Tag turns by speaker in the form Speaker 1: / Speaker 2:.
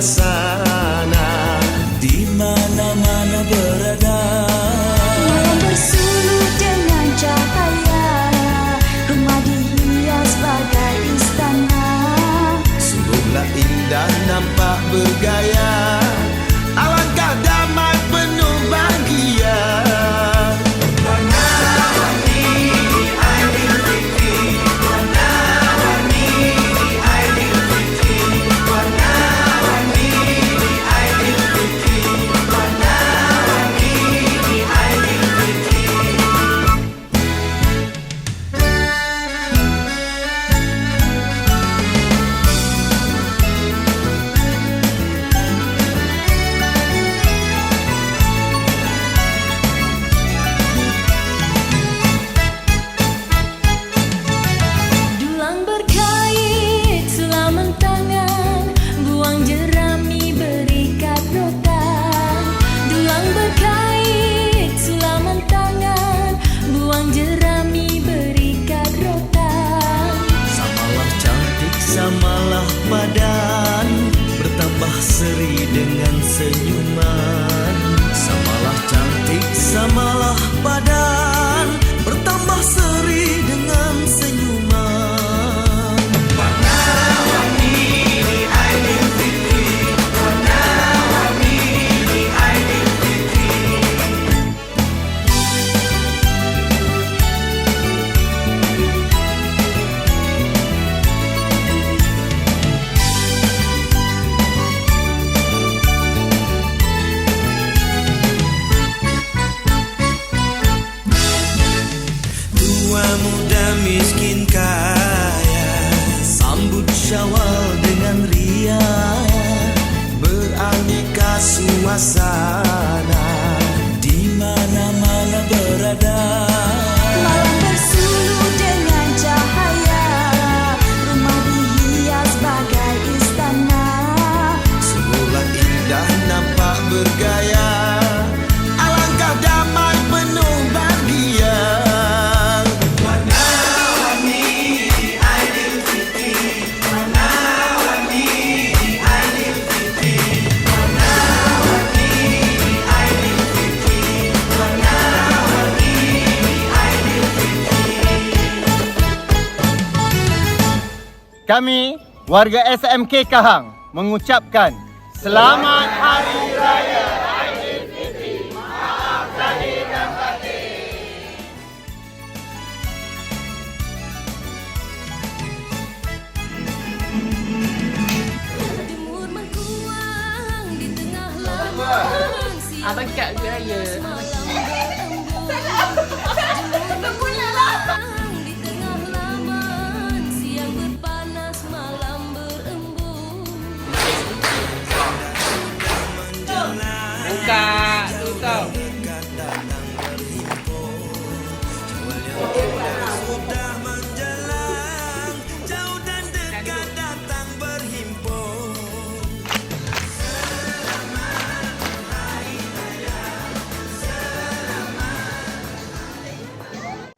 Speaker 1: suasana di mana-mana berada.
Speaker 2: Malam bersuluh dengan cahaya, rumah dihias bagai istana.
Speaker 1: Sungguhlah indah nampak bergaya, alangkah damai penuh bahagia. Samalah padan, bertambah seri dengan senyuman. Samalah cantik, samalah padan, bertambah seri dengan senyuman. Warna-warni di Aidilfitri, warna-warni di Aidilfitri. Muda miskin kaya, sambut Syawal dengan ria, beraneka suasana di mana-mana berada.
Speaker 2: Malam bersuluh dengan cahaya, rumah dihias bagai istana.
Speaker 1: Sungguhlah indah nampak bergaya, alangkah damai penuh bahagia.
Speaker 3: Kami, warga SMK Kahang, mengucapkan Selamat Hari Raya Aidilfitri. Maaf lahir dan batin.
Speaker 2: Timur mengkuang di tengah lautan.
Speaker 4: Abang kat raya.
Speaker 2: Semalam berembun.